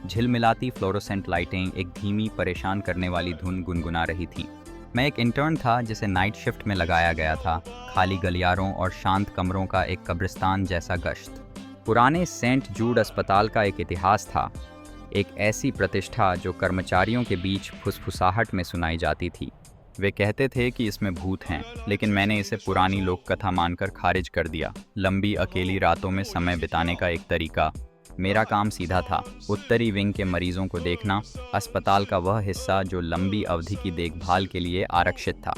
झिलमिलाती fluorescent लाइटें एक धीमी परेशान करने वाली धुन गुनगुना रही थीं। मैं एक इंटर्न था जिसे नाइट शिफ्ट में लगाया गया था। खाली गलियारों और शांत कमरों का एक कब्रिस्तान जैसा गश्त। पुराने सेंट जूड अस्पताल का एक इतिहास था, एक ऐसी प्रतिष्ठा जो कर्मचारियों के बीच फुसफुसाहट में सुनाई जाती थी। वे कहते थे कि इसमें भूत हैं, लेकिन मैंने इसे पुरानी लोक कथा मानकर खारिज कर दिया। लंबी अकेली रातों में समय बिताने का एक तरीका। मेरा काम सीधा था, उत्तरी विंग के मरीजों को देखना, अस्पताल का वह हिस्सा जो लंबी अवधि की देखभाल के लिए आरक्षित था।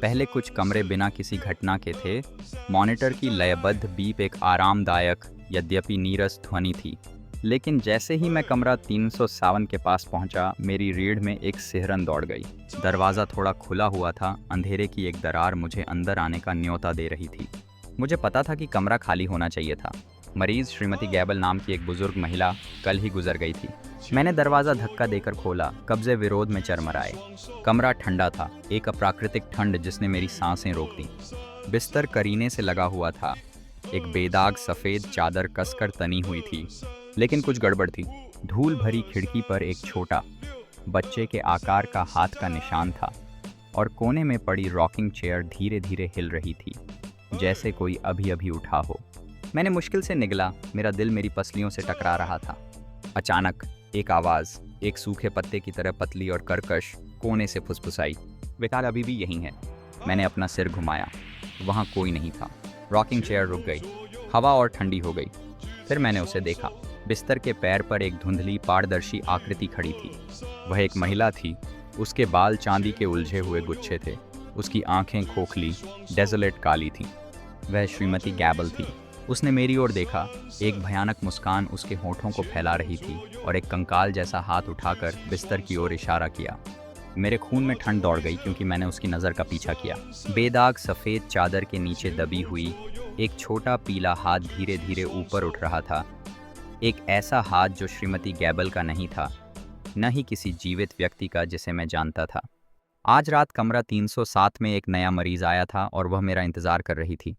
पहले कुछ कमरे बिना किसी घटना के थे। मॉनिटर की लयबद्ध बीप एक आरामदायक यद्यपि नीरस ध्वनि थी। लेकिन जैसे ही मैं कमरा 357 के पास पहुंचा, मेरी रीढ़ में एक सिहरन दौड़ गई। दरवाज़ा थोड़ा खुला हुआ था, अंधेरे की एक दरार मुझे अंदर आने का न्योता दे रही थी। मुझे पता था कि कमरा खाली होना चाहिए था। मरीज श्रीमती गैबल नाम की एक बुजुर्ग महिला कल ही गुजर गई थी। मैंने दरवाज़ा धक्का देकर खोला, कब्जे विरोध में चरमराए। कमरा ठंडा था, एक अप्राकृतिक ठंड जिसने मेरी सांसें रोक दी। बिस्तर करीने से लगा हुआ था, एक बेदाग सफ़ेद चादर कसकर तनी हुई थी। लेकिन कुछ गड़बड़ थी। धूल भरी खिड़की पर एक छोटा बच्चे के आकार का हाथ का निशान था, और कोने में पड़ी रॉकिंग चेयर धीरे धीरे हिल रही थी, जैसे कोई अभी अभी उठा हो। मैंने मुश्किल से निगला, मेरा दिल मेरी पसलियों से टकरा रहा था। अचानक एक आवाज़, एक सूखे पत्ते की तरह पतली और कर्कश, कोने से फुसफुसाई, "विकार अभी भी यहीं है।" मैंने अपना सिर घुमाया, वहाँ कोई नहीं था। रॉकिंग चेयर रुक गई, हवा और ठंडी हो गई। फिर मैंने उसे देखा। बिस्तर के पैर पर एक धुंधली पारदर्शी आकृति खड़ी थी। वह एक महिला थी। उसके बाल चांदी के उलझे हुए गुच्छे थे। उसकी आंखें खोखली, डेजोलेट काली थीं। वह श्रीमती गैबल थी। उसने मेरी ओर देखा। एक भयानक मुस्कान उसके होठों को फैला रही थी और एक कंकाल जैसा हाथ उठाकर बिस्तर की ओर इशारा किया। मेरे खून में ठंड दौड़ गई क्योंकि मैंने उसकी नज़र का पीछा किया। बेदाग सफ़ेद चादर के नीचे दबी हुई एक छोटा पीला हाथ धीरे धीरे ऊपर उठ रहा था। एक ऐसा हाथ जो श्रीमती गैबल का नहीं था, न ही किसी जीवित व्यक्ति का जिसे मैं जानता था। आज रात कमरा 307 में एक नया मरीज आया था और वह मेरा इंतज़ार कर रही थी।